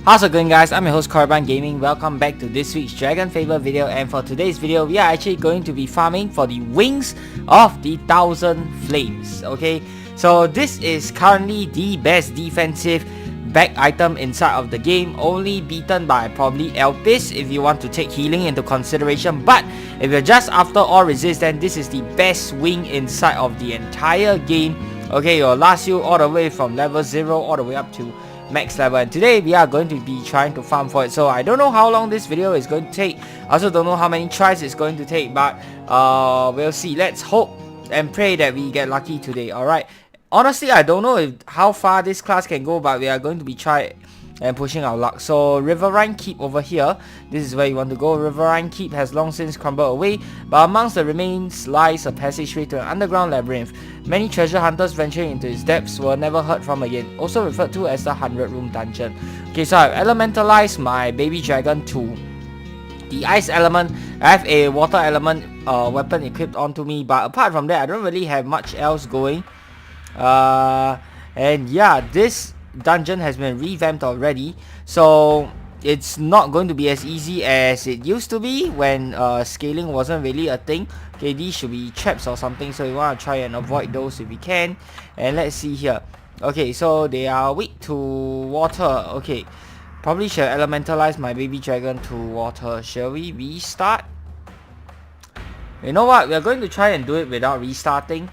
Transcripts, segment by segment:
How's it going, guys? I'm your host Korban Gaming. Welcome back to this week's DragonFable video, and for today's video we are actually going to be farming for the wings of the 1000 flames. Okay, so this is currently the best defensive back item inside of the game, only beaten by probably Elpis if you want to take healing into consideration. But if you're just after all resist, then this is the best wing inside of the entire game. Okay, it'll last you all the way from level 0 all the way up to max level, and today we are going to be trying to farm for it. So I don't know how long this video is going to take. I also don't know how many tries it's going to take, but we'll see. Let's hope and pray that we get lucky today. Alright, honestly I don't know how far this class can go, but we are going to be trying and pushing our luck. So Riverine Keep over here, this is where you want to go. Riverine Keep has long since crumbled away, but amongst the remains lies a passageway to an underground labyrinth. Many treasure hunters venturing into its depths were never heard from again, also referred to as the 100-room dungeon. Okay, so I've elementalized my baby dragon to the ice element. I have a water element weapon equipped onto me, but apart from that I don't really have much else going. And yeah, this dungeon has been revamped already, so it's not going to be as easy as it used to be when scaling wasn't really a thing. Okay, these should be traps or something, so we want to try and avoid those if we can. And let's see here. Okay, so they are weak to water. Okay, probably should elementalize my baby dragon to water. Shall we restart? You know what, we're going to try and do it without restarting.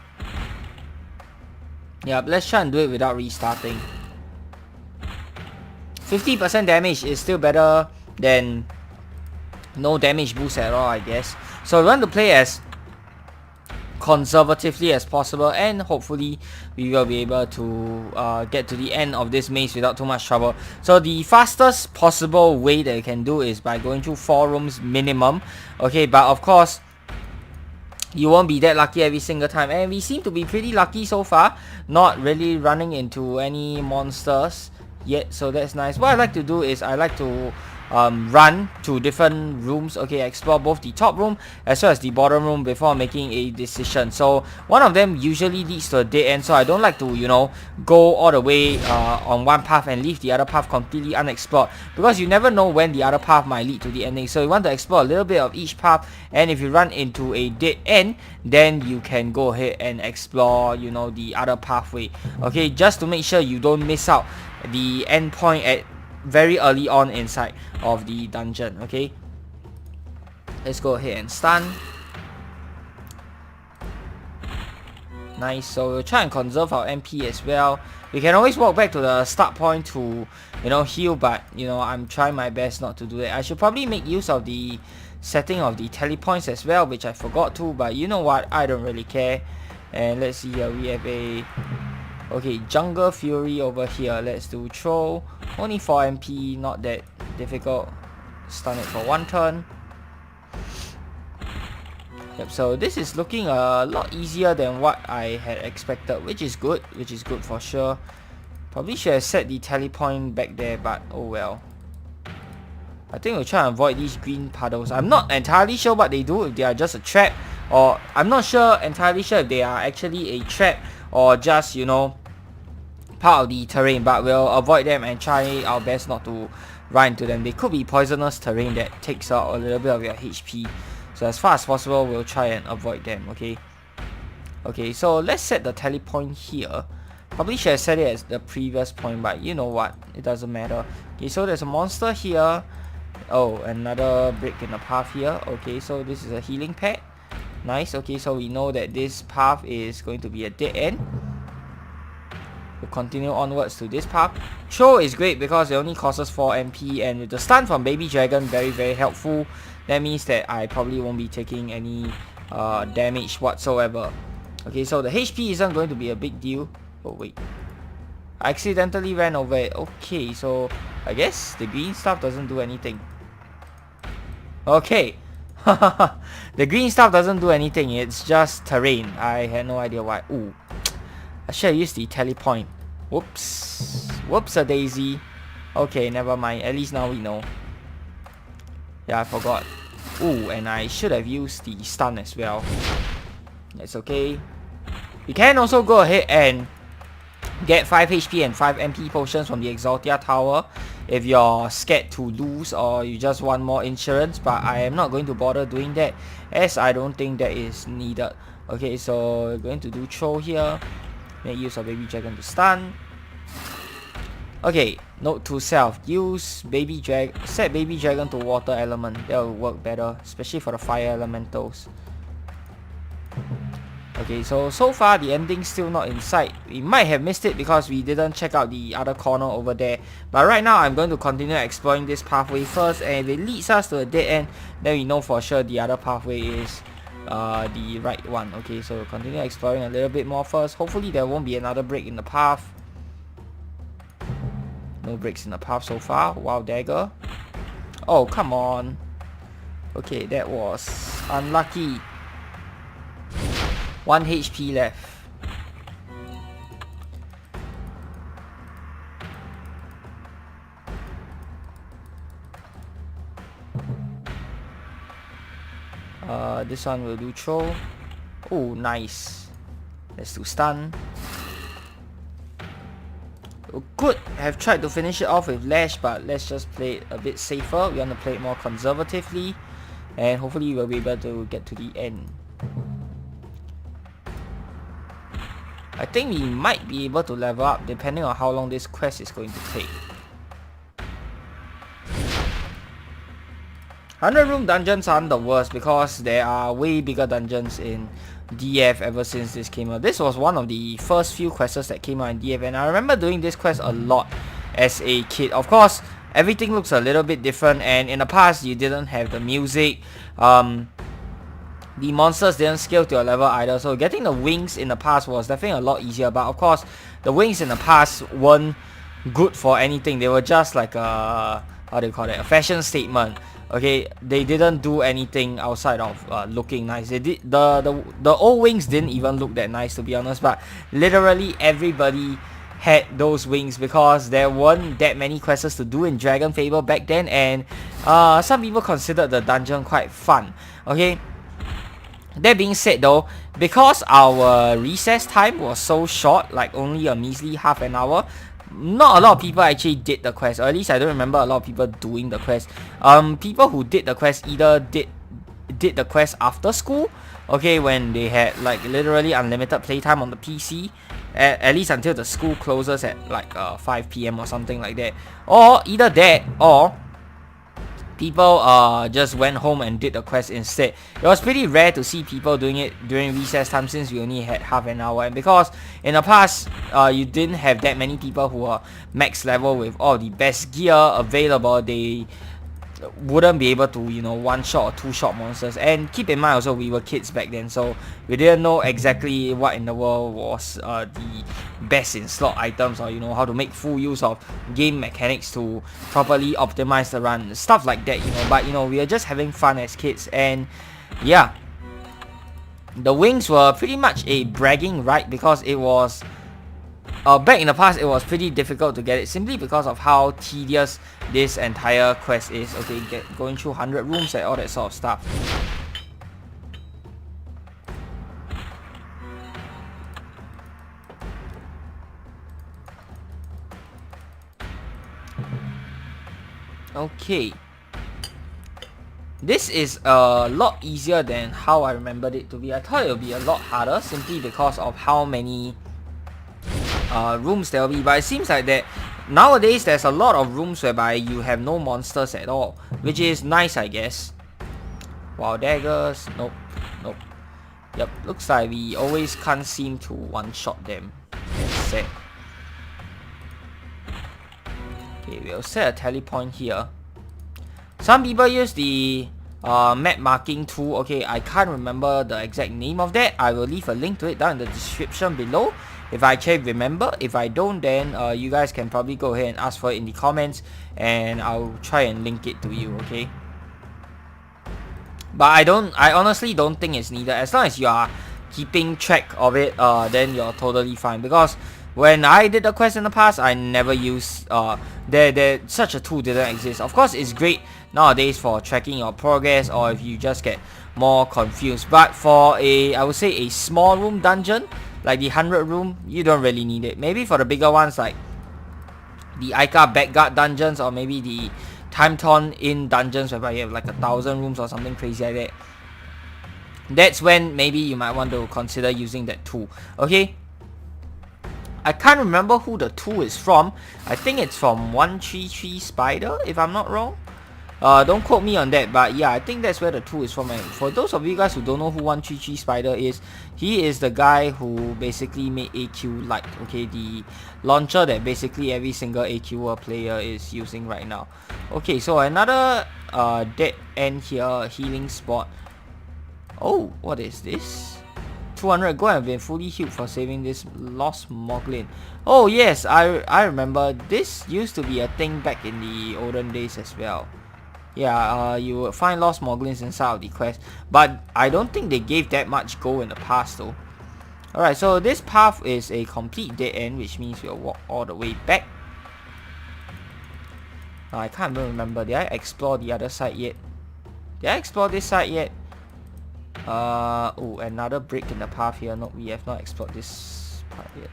Yeah, let's try and do it without restarting. 50% damage is still better than no damage boost at all, I guess. So we want to play as conservatively as possible, and hopefully we will be able to get to the end of this maze without too much trouble. So the fastest possible way that you can do is by going through 4 rooms minimum. Okay, but of course you won't be that lucky every single time, and we seem to be pretty lucky so far, not really running into any monsters yet, so that's nice. What I like to do is I like to run to different rooms. Okay, explore both the top room as well as the bottom room before making a decision. So one of them usually leads to a dead end, so I don't like to, you know, go all the way on one path and leave the other path completely unexplored, because you never know when the other path might lead to the ending. So you want to explore a little bit of each path, and if you run into a dead end, then you can go ahead and explore, you know, the other pathway. Okay, just to make sure you don't miss out the end point at very early on inside of the dungeon. Okay, let's go ahead and stun. Nice. So we'll try and conserve our MP as well. We can always walk back to the start point to, you know, heal, but you know, I'm trying my best not to do that. I should probably make use of the setting of the telepoints as well, which I forgot to, but you know what, I don't really care. And let's see here, we have a Jungle Fury over here. Let's do throw, only 4 MP, not that difficult. Stun it for 1 turn. Yep, so this is looking a lot easier than what I had expected, which is good for sure. Probably should have set the telepoint back there, but oh well. I think we'll try and avoid these green puddles. I'm not entirely sure what they do, if they are just a trap, or I'm not entirely sure if they are actually a trap or just, you know, part of the terrain, but we'll avoid them and try our best not to run into them. They could be poisonous terrain that takes out a little bit of your HP, so as far as possible we'll try and avoid them. Okay, so let's set the telepoint here. Probably should have set it as the previous point, but you know what, it doesn't matter. Okay, so there's a monster here. Oh, another break in the path here. Okay, so this is a healing pad. Nice. Okay, so we know that this path is going to be a dead end. We'll continue onwards to this path. Throw is great because it only costs 4 MP, and with the stun from baby dragon, very helpful. That means that I probably won't be taking any damage whatsoever. Okay, so the HP isn't going to be a big deal. Oh wait, I accidentally ran over it. Okay, so I guess the green stuff doesn't do anything. Okay. The green stuff doesn't do anything, it's just terrain. I had no idea why. Ooh, I should have used the telepoint. Whoops a daisy. Okay, never mind, at least now we know. Yeah, I forgot. Ooh, and I should have used the stun as well. That's okay. You can also go ahead and get 5 HP and 5 MP potions from the Exaltia Tower if you're scared to lose or you just want more insurance, but I am not going to bother doing that as I don't think that is needed. Okay, so we're going to do throw here, make use of baby dragon to stun. Okay, note to self, use set baby dragon to water element. That will work better, especially for the fire elementals. Okay, so far the ending's still not in sight. We might have missed it because we didn't check out the other corner over there. But right now I'm going to continue exploring this pathway first, and if it leads us to a dead end, then we know for sure the other pathway is the right one. Okay, so continue exploring a little bit more first. Hopefully there won't be another break in the path. No breaks in the path so far. Wow, dagger. Oh, come on. Okay, that was unlucky. 1 HP left. This one will do throw. Oh, nice. Let's do stun. We could have tried to finish it off with Lash, but let's just play it a bit safer. We want to play it more conservatively, and hopefully we'll be able to get to the end. I think we might be able to level up depending on how long this quest is going to take. 100 room dungeons aren't the worst because there are way bigger dungeons in DF ever since this came out. This was one of the first few quests that came out in DF, and I remember doing this quest a lot as a kid. Of course, everything looks a little bit different, and in the past you didn't have the music. The monsters didn't scale to your level either, so getting the wings in the past was definitely a lot easier. But of course, the wings in the past weren't good for anything. They were just like a, how do you call it, a fashion statement. Okay, they didn't do anything outside of looking nice. They did the old wings didn't even look that nice, to be honest. But literally everybody had those wings because there weren't that many quests to do in DragonFable back then, and some people considered the dungeon quite fun. Okay. That being said though, because our recess time was so short, like only a measly half an hour, not a lot of people actually did the quest, or at least I don't remember a lot of people doing the quest. People who did the quest either did the quest after school, okay, when they had like literally unlimited playtime on the PC, at least until the school closes at like 5 PM or something like that, or either that, or people just went home and did the quest instead. It was pretty rare to see people doing it during recess time since we only had half an hour, and because in the past you didn't have that many people who are max level with all the best gear available, they wouldn't be able to, you know, one shot or two shot monsters. And keep in mind also, we were kids back then, so we didn't know exactly what in the world was the best in slot items, or you know, how to make full use of game mechanics to properly optimize the run, stuff like that, you know. But you know, we were just having fun as kids, and yeah, the wings were pretty much a bragging right because it was back in the past it was pretty difficult to get it simply because of how tedious this entire quest is. Okay, going through 100 rooms and all that sort of stuff. Okay, this is a lot easier than how I remembered it to be. I thought it would be a lot harder simply because of how many rooms there will be, but it seems like that nowadays there's a lot of rooms whereby you have no monsters at all, which is nice, I guess. Wow, daggers. Nope. Yep, looks like we always can't seem to one-shot them. That's sad. Okay, we'll set a tally point here. Some people use the map marking tool. Okay, I can't remember the exact name of that. I will leave a link to it down in the description below if I can remember. If I don't, then you guys can probably go ahead and ask for it in the comments, and I'll try and link it to you, okay? But I honestly don't think it's needed. As long as you are keeping track of it, then you're totally fine. Because when I did the quest in the past, I never used such a tool didn't exist. Of course, it's great nowadays for tracking your progress, or if you just get more confused. But for I would say a small room dungeon like the 100 room, you don't really need it. Maybe for the bigger ones like the Ica Backguard dungeons, or maybe the Time Torn in dungeons whereby you have like 1,000 rooms or something crazy like that, that's when maybe you might want to consider using that tool. Okay, I can't remember who the tool is from. I think it's from 133 Spider, if I'm not wrong. Don't quote me on that, but yeah, I think that's where the tool is from. And for those of you guys who don't know who 133 Spider is, he is the guy who basically made AQ Lite, okay, the launcher that basically every single AQ player is using right now. Okay, so another dead end here, healing spot. Oh, what is this? 200 gold. I've been fully healed for saving this lost Moglin. Oh yes, I remember this used to be a thing back in the olden days as well. Yeah, you would find lost Moglins inside of the quest, but I don't think they gave that much gold in the past though. Alright, so this path is a complete dead end, which means we'll walk all the way back. Now, I can't even remember, did I explore the other side yet? Did I explore this side yet? Oh, another break in the path here. No, we have not explored this part yet.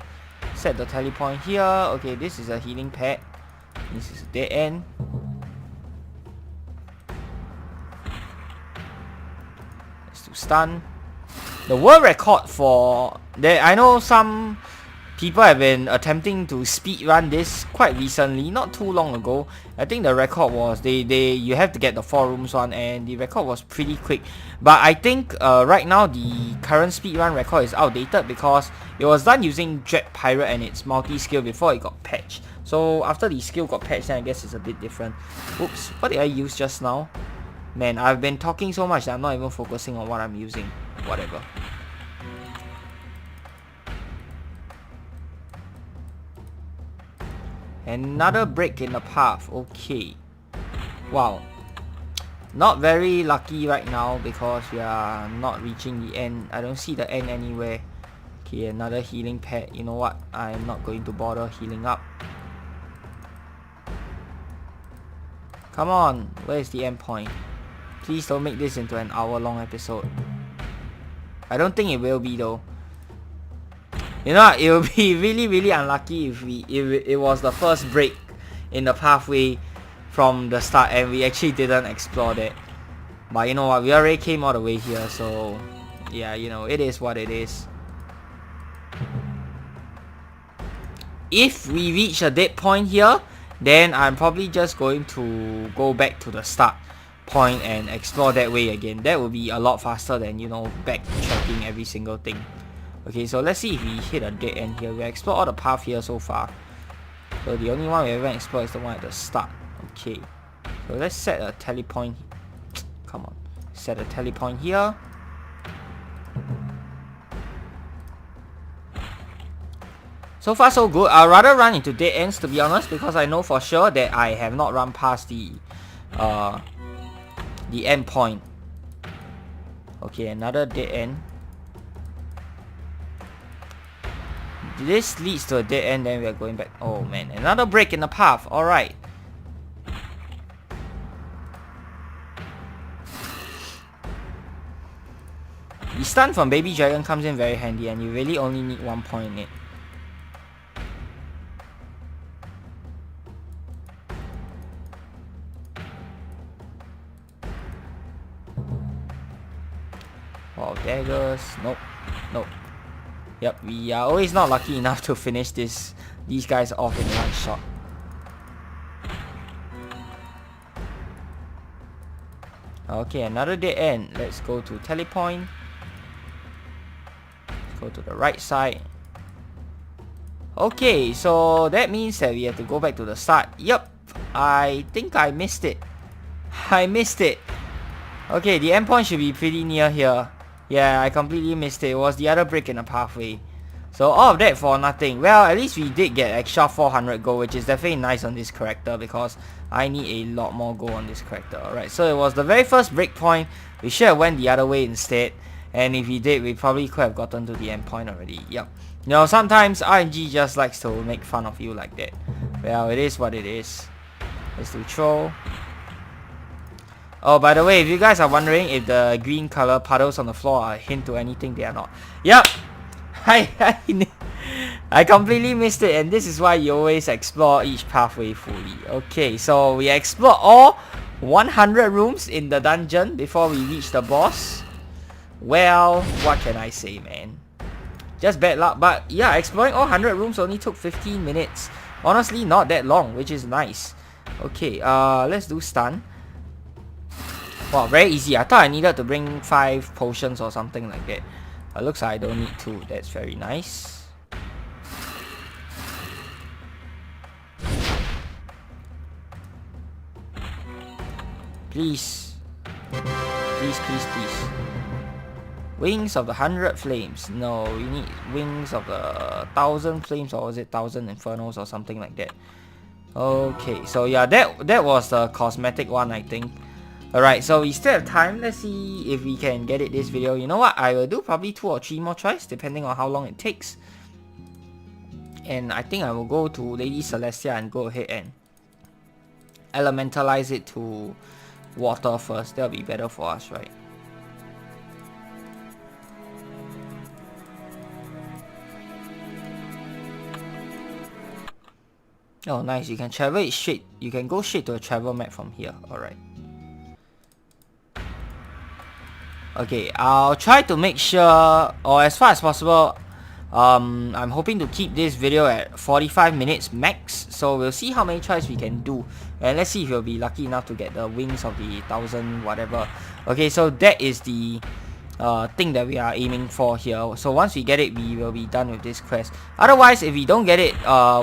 Set the telepoint here. Okay, this is a healing pad. This is a dead end. Let's do stun. The world record for that, I know some people have been attempting to speedrun this quite recently, not too long ago. I think the record was you have to get the 4 rooms one, and the record was pretty quick. But I think right now the current speedrun record is outdated because it was done using Dread Pirate and its multi-skill before it got patched. So after the skill got patched, then I guess it's a bit different. Oops, what did I use just now? Man, I've been talking so much that I'm not even focusing on what I'm using. Whatever. Another break in the path. Okay. Wow. Not very lucky right now because we are not reaching the end. I don't see the end anywhere. Okay, another healing pad. You know what? I'm not going to bother healing up. Come on. Where is the end point? Please don't make this into an hour-long episode. I don't think it will be though. You know what? It would be really unlucky if it was the first break in the pathway from the start and we actually didn't explore that. But you know what? We already came all the way here, so yeah, you know, it is what it is. If we reach a dead point here, then I'm probably just going to go back to the start point and explore that way again. That would be a lot faster than, you know, backtracking every single thing. Okay, so let's see if we hit a dead end here. We explored all the path here so far. So the only one we haven't explored is the one at the start. Okay. So let's set a telepoint. Come on. Set a telepoint here. So far so good. I'd rather run into dead ends, to be honest, because I know for sure that I have not run past the end point. Okay, another dead end. This leads to a dead end, then we are going back. Oh man, another break in the path. Alright. The stun from Baby Dragon comes in very handy, and you really only need 1 point in it. Wow, daggers. Nope. Nope. Yep, we are always not lucky enough to finish these guys off in one shot. Okay, another dead end. Let's go to telepoint. Let's go to the right side. Okay, so that means that we have to go back to the start. Yep, I think I missed it. I missed it. Okay, the endpoint should be pretty near here. Yeah, I completely missed it. It was the other break in the pathway. So all of that for nothing. Well, at least we did get extra 400 gold, which is definitely nice on this character because I need a lot more gold on this character. Alright, so it was the very first break point. We should have went the other way instead. And if we did, we probably could have gotten to the end point already. Yep. You know, sometimes RNG just likes to make fun of you like that. Well, it is what it is. Let's do throw. Oh, by the way, if you guys are wondering if the green color puddles on the floor are a hint to anything, they are not. Yep! I completely missed it, and this is why you always explore each pathway fully. Okay, so we explore all 100 rooms in the dungeon before we reach the boss. Well, what can I say, man? Just bad luck, but yeah, exploring all 100 rooms only took 15 minutes. Honestly, not that long, which is nice. Okay, let's do stun. Wow, very easy. I thought I needed to bring 5 potions or something like that. But looks like I don't need to. That's very nice. Please. Please, please, please. Wings of the 100 flames. No, we need wings of the 1,000 flames, or was it 1,000 infernos or something like that. Okay, so yeah, that was the cosmetic one, I think. Alright, so we still have time. Let's see if we can get it this video. You know what? I will do probably 2 or 3 more tries, depending on how long it takes. And I think I will go to Lady Celestia and go ahead and elementalize it to water first. That'll be better for us, right? Oh, nice. You can travel it straight. You can go straight to a travel map from here. Alright. Okay, I'll try to make sure, or as far as possible, I'm hoping to keep this video at 45 minutes max. So we'll see how many tries we can do. And let's see if we'll be lucky enough to get the wings of the 1,000 whatever. Okay, so that is the thing that we are aiming for here. So once we get it, we will be done with this quest. Otherwise, if we don't get it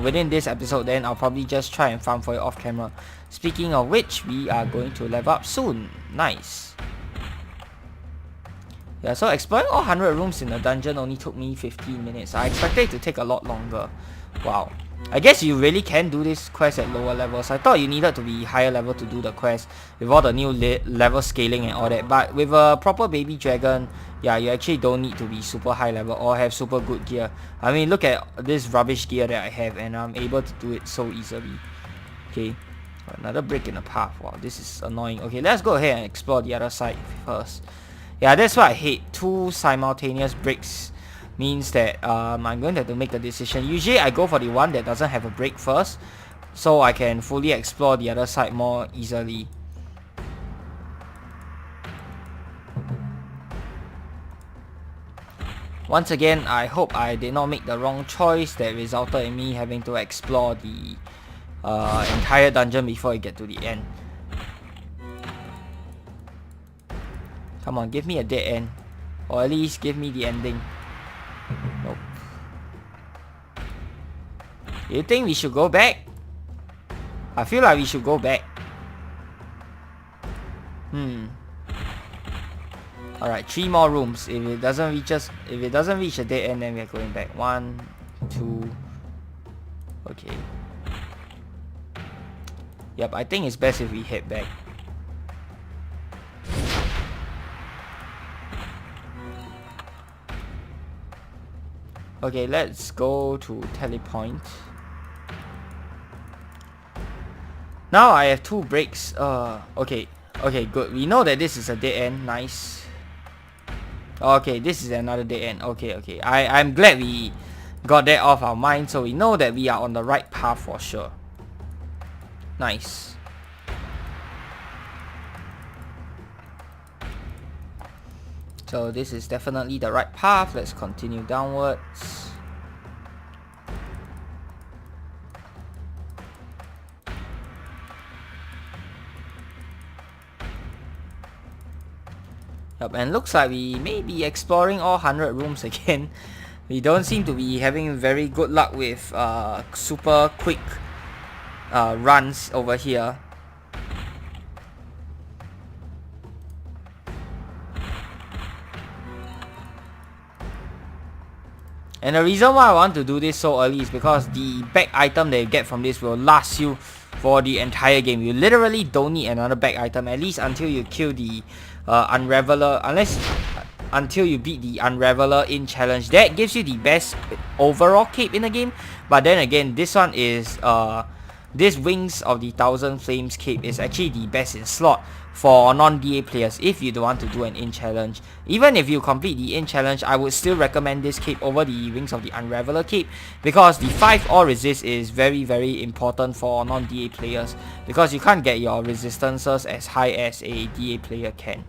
within this episode, then I'll probably just try and farm for it off camera. Speaking of which, we are going to level up soon. Nice. Yeah, so exploring all 100 rooms in the dungeon only took me 15 minutes. I expected it to take a lot longer. Wow. I guess you really can do this quest at lower levels. I thought you needed to be higher level to do the quest with all the new level scaling and all that. But with a proper baby dragon, yeah, you actually don't need to be super high level or have super good gear. I mean, look at this rubbish gear that I have, and I'm able to do it so easily. Okay, another break in the path. Wow, this is annoying. Okay, let's go ahead and explore the other side first. Yeah, that's what I hate. 2 simultaneous breaks means that I'm going to have to make a decision. Usually I go for the one that doesn't have a break first, so I can fully explore the other side more easily. Once again, I hope I did not make the wrong choice that resulted in me having to explore the entire dungeon before I get to the end. Come on, give me a dead end. Or at least give me the ending. Nope. You think we should go back? I feel like we should go back. Alright, 3 more rooms. If it doesn't reach a dead end, then we're going back. 1, 2. Okay. Yep, I think it's best if we head back. Okay, let's go to telepoint. Now I have 2 breaks. Okay, good. We know that this is a dead end. Nice. Okay, this is another dead end. Okay. I'm glad we got that off our mind, so we know that we are on the right path for sure. Nice. So this is definitely the right path. Let's continue downwards. Yep, and looks like we may be exploring all 100 rooms again. We don't seem to be having very good luck with super quick runs over here. And the reason why I want to do this so early is because the back item that you get from this will last you for the entire game. You literally don't need another back item, at least until you kill the Unraveler, until you beat the Unraveler in challenge. That gives you the best overall cape in the game. But then again, this one is this Wings of the 1,000 Flames cape is actually the best in slot. for non-DA players if you don't want to do an in challenge. Even if you complete the in challenge, I would still recommend this cape over the Wings of the Unraveler cape, because the 5 all resist is very, very important for non-DA players, because you can't get your resistances as high as a DA player can.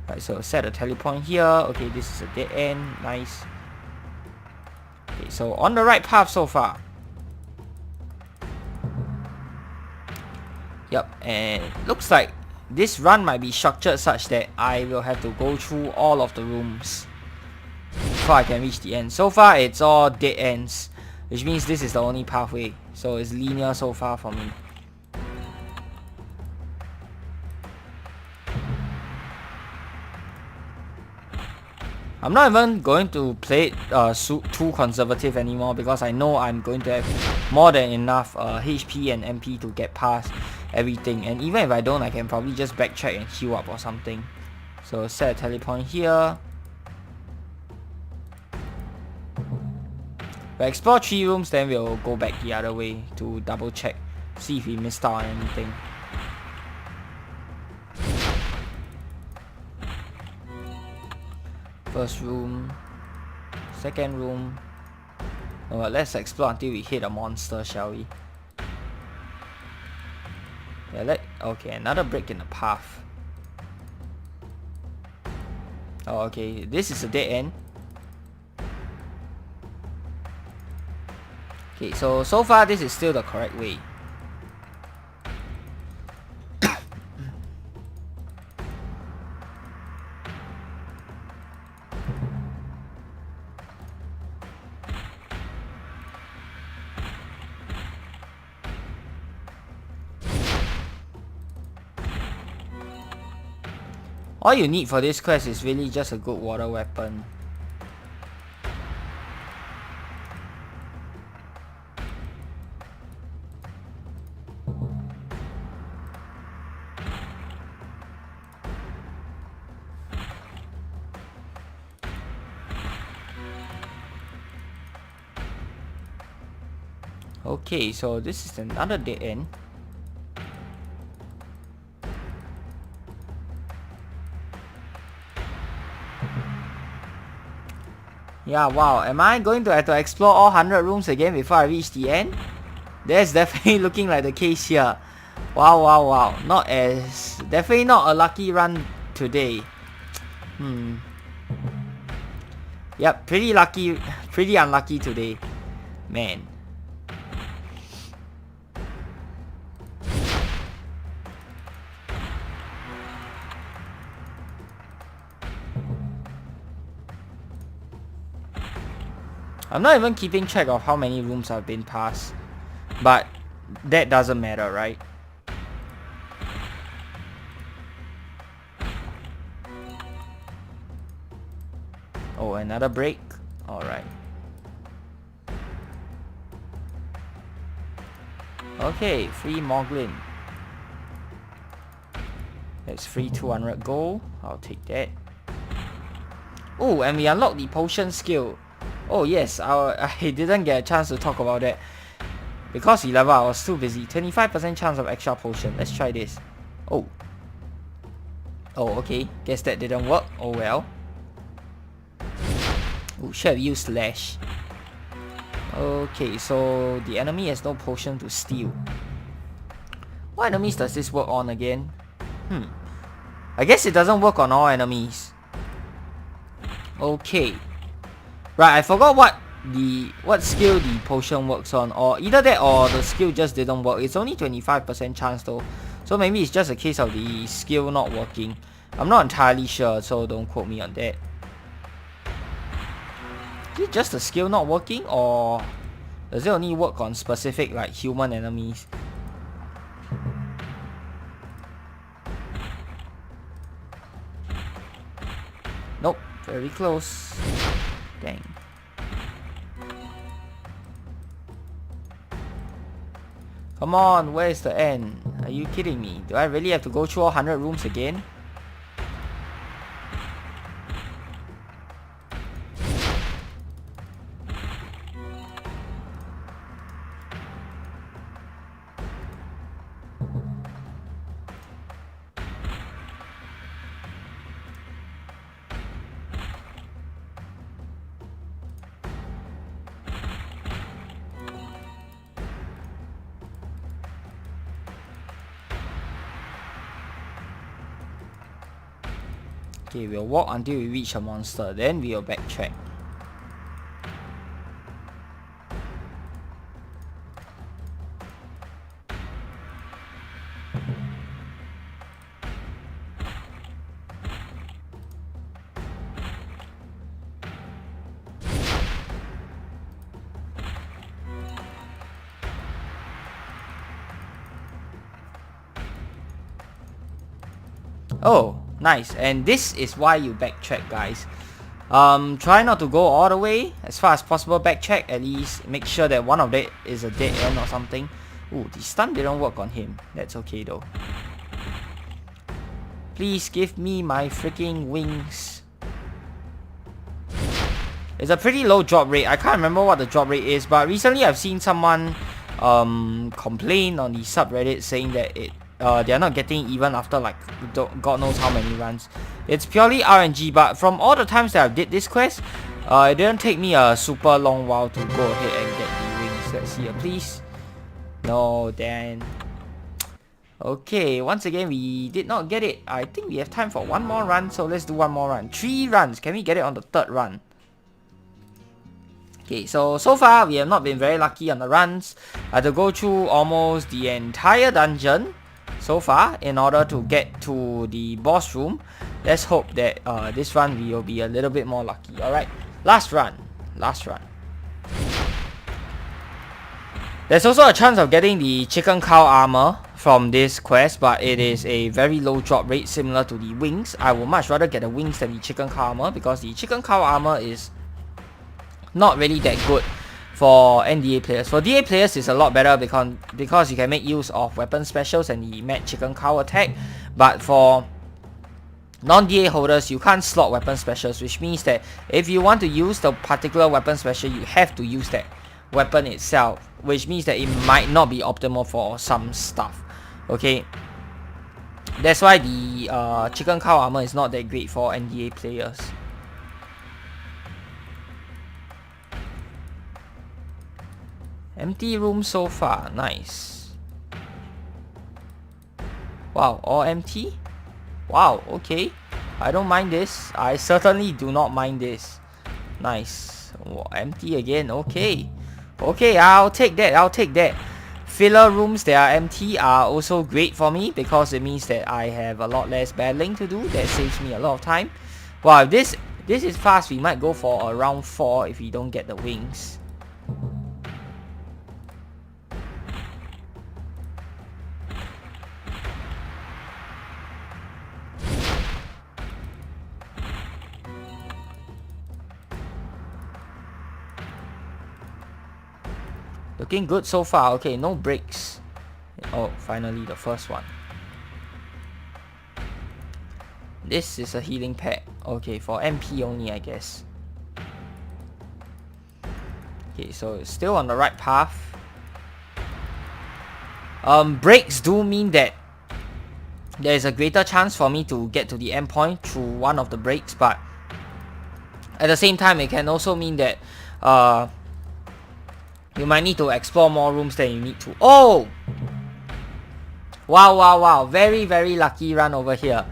Right, so set a telepoint here. Okay, this is a dead end. Nice. Okay, so on the right path so far. Yep, and looks like this run might be structured such that I will have to go through all of the rooms before I can reach the end. So far it's all dead ends, which means this is the only pathway, so it's linear so far for me. I'm not even going to play it too conservative anymore, because I know I'm going to have more than enough HP and MP to get past everything. And even if I don't, I can probably just backtrack and heal up or something. So set a telepoint here. We'll explore 3 rooms, then we'll go back the other way to double check, see if we missed out on anything. First room, second room. Alright, let's explore until we hit a monster, shall we? Yeah, okay, another break in the path. Oh, okay, this is a dead end. Okay, so far this is still the correct way. All you need for this quest is really just a good water weapon. Okay, so this is another dead end. Yeah, wow, am I going to have to explore all 100 rooms again before I reach the end? That's definitely looking like the case here. Wow, wow, wow. Definitely not a lucky run today. Yep, pretty unlucky today. Man. I'm not even keeping track of how many rooms I've been past, but that doesn't matter, right? Oh, another break? Alright. Okay, free Moglin. That's free 200 gold. I'll take that. Oh, and we unlocked the potion skill. Oh yes, I didn't get a chance to talk about that. Because 11, I was too busy. 25% chance of extra potion. Let's try this. Oh. Oh, okay. Guess that didn't work. Oh well. Oh, should have used Slash. Okay, so the enemy has no potion to steal. What enemies does this work on again? I guess it doesn't work on all enemies. Okay. Right, I forgot what skill the potion works on, or either that or the skill just didn't work. It's only 25% chance though, so maybe it's just a case of the skill not working. I'm not entirely sure, so don't quote me on that. Is it just the skill not working, or does it only work on specific like human enemies? Nope, very close. Dang. Come on, where's the end? Are you kidding me? Do I really have to go through all 100 rooms again? Okay, we'll walk until we reach a monster, then we'll backtrack. Oh, nice. And this is why you backtrack, guys. Try not to go all the way. As far as possible, backtrack. At least make sure that one of it is a dead end or something. Ooh, the stun didn't work on him. That's okay though. Please give me my freaking wings. It's a pretty low drop rate. I can't remember what the drop rate is, but recently I've seen someone complain on the subreddit saying that they're not getting even after like God knows how many runs. It's purely RNG, but from all the times that I did this quest, it didn't take me a super long while to go ahead and get the wings. Let's see here, please. No, Dan. Okay, once again, we did not get it. I think we have time for one more run, so let's do one more run. 3 runs. Can we get it on the 3rd run? Okay, so far, we have not been very lucky on the runs. I had to go through almost the entire dungeon so far in order to get to the boss room. Let's hope that this run we will be a little bit more lucky. Alright, last run. Last run. There's also a chance of getting the chicken cow armor from this quest, but it is a very low drop rate similar to the wings. I would much rather get the wings than the chicken cow armor, because the chicken cow armor is not really that good for NDA players. For DA players, it's a lot better because you can make use of weapon specials and the mad chicken cow attack. But for non-DA holders, you can't slot weapon specials, which means that if you want to use the particular weapon special, you have to use that weapon itself, which means that it might not be optimal for some stuff. Okay, that's why the chicken cow armor is not that great for NDA players. Empty room so far, nice. Wow, all empty? Wow, okay. I don't mind this. I certainly do not mind this. Nice. Oh, empty again, okay. Okay, I'll take that, I'll take that. Filler rooms that are empty are also great for me, because it means that I have a lot less battling to do. That saves me a lot of time. Wow, if this is fast, we might go for a round 4 if we don't get the wings. Looking good so far. Okay, no breaks. Oh, finally the first one. This is a healing pack. Okay, for MP only, I guess. Okay, so it's still on the right path. Breaks do mean that there is a greater chance for me to get to the end point through one of the breaks, but at the same time, it can also mean that you might need to explore more rooms than you need to. Oh! Wow, wow, wow. Very, very lucky run over here.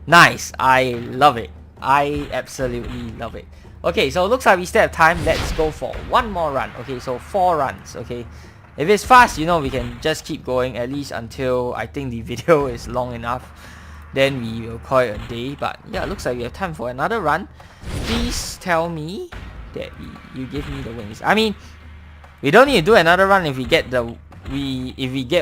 Nice. I love it. I absolutely love it. Okay, so it looks like we still have time. Let's go for one more run. Okay, so 4 runs. Okay. If it's fast, you know, we can just keep going at least until I think the video is long enough. Then we will call it a day. But yeah, it looks like we have time for another run. Please tell me that you give me the wings. I mean, we don't need to do another run if we get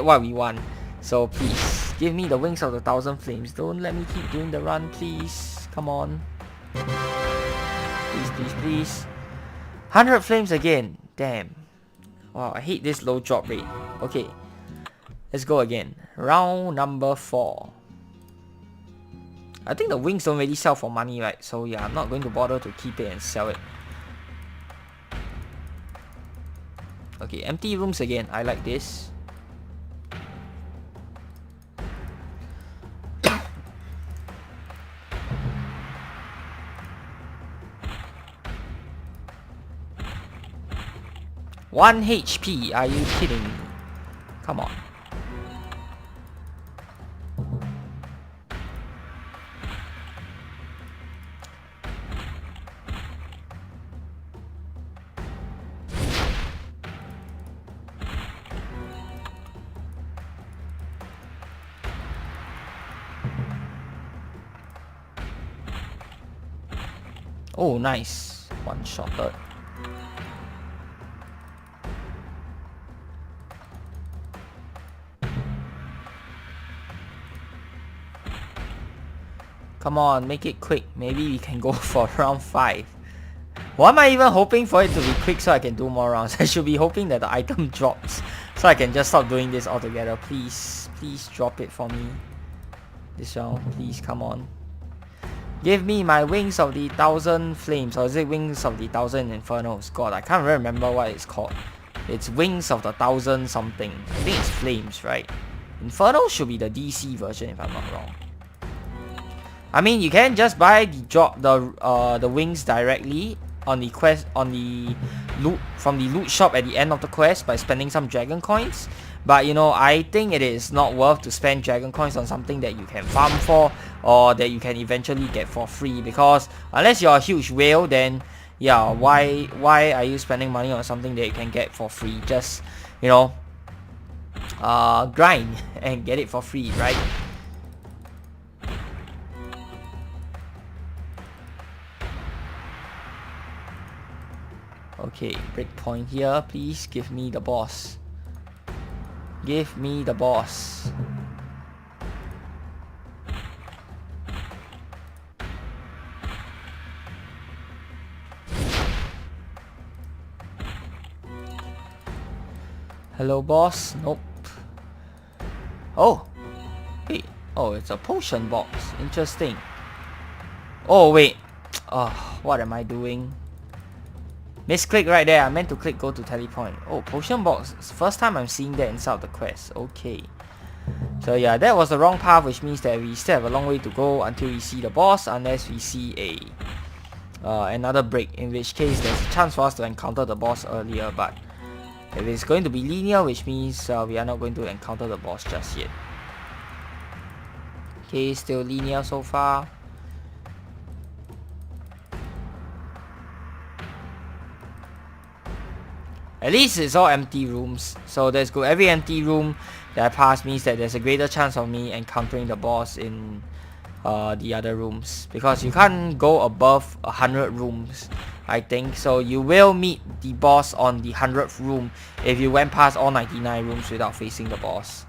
what we want. So please give me the wings of the 1,000 flames. Don't let me keep doing the run, please. Come on. Please, please, please. 100 flames again. Damn. Wow, I hate this low drop rate. Okay. Let's go again. Round number 4. I think the wings don't really sell for money, right? So yeah, I'm not going to bother to keep it and sell it. Okay, empty rooms again. I like this. One HP. Are you kidding me? Come on. Oh, nice. One-shotted. Come on, make it quick. Maybe we can go for round 5. Why am I even hoping for it to be quick so I can do more rounds? I should be hoping that the item drops so I can just stop doing this altogether. Please, please drop it for me. This round, please, come on. Give me my Wings of the Thousand Flames, or is it Wings of the Thousand Infernos? God, I can't really remember what it's called. It's Wings of the Thousand something. I think it's Flames, right? Inferno should be the DC version if I'm not wrong. I mean, you can just buy the wings directly on the quest, on the loot, from the loot shop at the end of the quest by spending some dragon coins. But you know, I think it is not worth to spend dragon coins on something that you can farm for or that you can eventually get for free, because unless you're a huge whale, then yeah, why are you spending money on something that you can get for free? Just, you know, grind and get it for free, right? Okay, breakpoint here. Please give me the boss. Give me the boss. Hello, boss. Nope. Oh. Wait. Oh, it's a potion box. Interesting. Oh, wait. Oh, what am I doing? Misclick right there. I meant to click go to telepoint. Oh, potion box. It's the first time I'm seeing that inside of the quest. Okay. So yeah, that was the wrong path, which means that we still have a long way to go until we see the boss, unless we see another break, in which case there's a chance for us to encounter the boss earlier. But if it's going to be linear, which means we are not going to encounter the boss just yet. Okay, still linear so far. At least it's all empty rooms, so that's good. Every empty room that I pass means that there's a greater chance of me encountering the boss in the other rooms, because you can't go above 100 rooms, I think. So you will meet the boss on the 100th room if you went past all 99 rooms without facing the boss.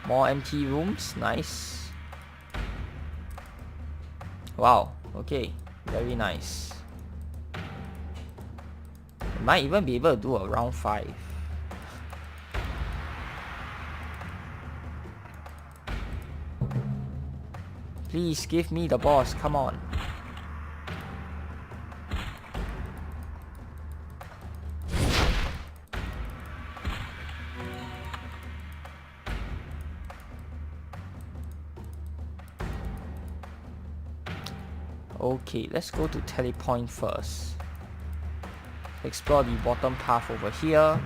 More empty rooms, nice. Wow, okay, very nice. Might even be able to do a round 5. Please give me the boss, come on. Okay, let's go to telepoint first. Explore the bottom path over here.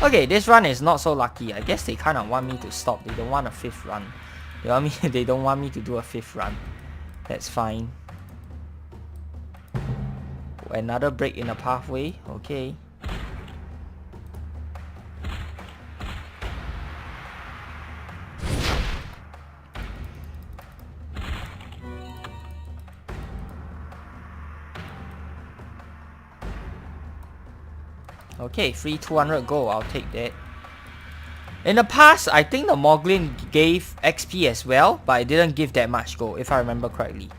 Okay, this run is not so lucky. I guess they kind of want me to stop. They don't want a 5th run. They don't want me to do a 5th run. That's fine. Another break in the pathway. Okay. Okay, free 200 gold, I'll take that. In the past, I think the Moglin gave XP as well, but it didn't give that much gold, if I remember correctly.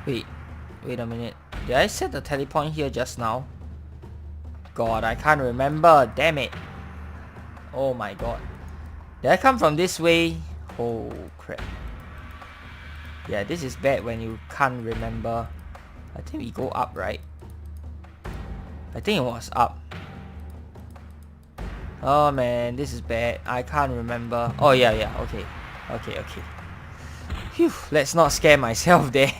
Wait a minute. Did I set the telepoint here just now? God, I can't remember, damn it. Oh my god. Did I come from this way? Oh crap. Yeah, this is bad when you can't remember. I think we go up, right? I think it was up. Oh man, this is bad. I can't remember. Oh yeah, okay. Okay. Phew, let's not scare myself there.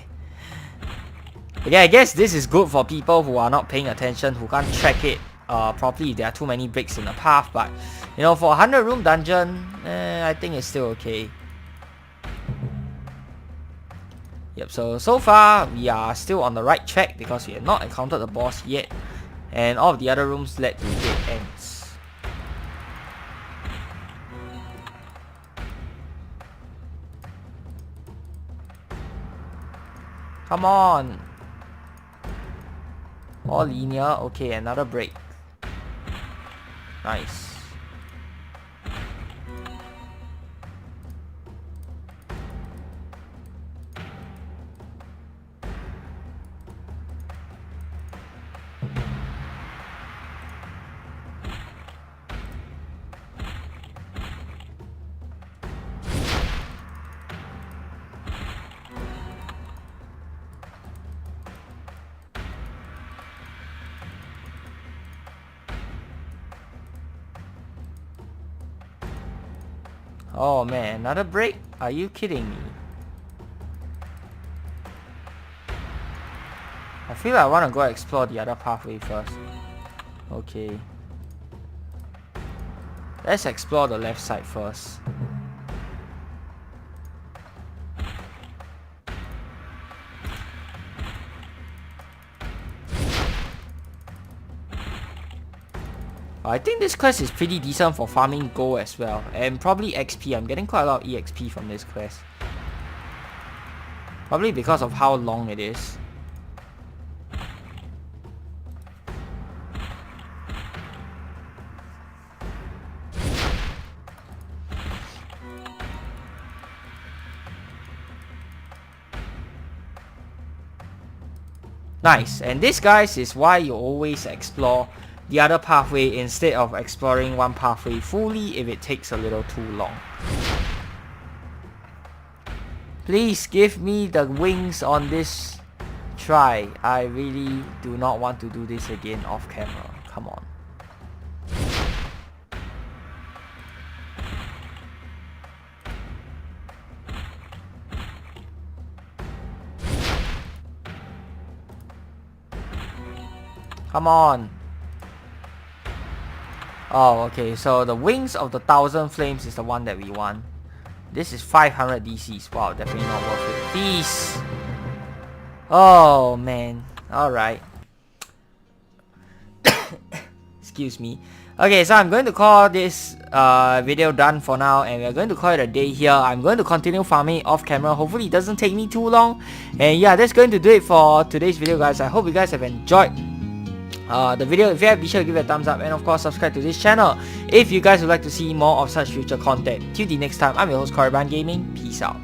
Okay, I guess this is good for people who are not paying attention, who can't track it properly if there are too many bricks in the path, but you know, for a 100 room dungeon, I think it's still okay. Yep, so far we are still on the right track because we have not encountered the boss yet, and all of the other rooms led to dead ends. Come on! All linear. Okay, another break. Nice. Oh man, another break? Are you kidding me? I feel like I want to go explore the other pathway first. Okay. Let's explore the left side first. I think this quest is pretty decent for farming gold as well, and probably XP. I'm getting quite a lot of EXP from this quest. Probably because of how long it is. Nice, and this, guys, is why you always explore the other pathway instead of exploring one pathway fully if it takes a little too long. Please give me the wings on this try. I really do not want to do this again off camera. Come on. Come on. Oh, okay, so the wings of the 1000 flames is the one that we want. This is 500 DCs. Wow, definitely not worth it. Please. Oh, man. Alright. Excuse me. Okay, so I'm going to call this video done for now, and we're going to call it a day here. I'm going to continue farming off camera. Hopefully it doesn't take me too long. And yeah, that's going to do it for today's video, guys. I hope you guys have enjoyed the video. If you have, be sure to give it a thumbs up, and of course subscribe to this channel if you guys would like to see more of such future content. Till the next time, I'm your host Korriban Gaming. Peace out.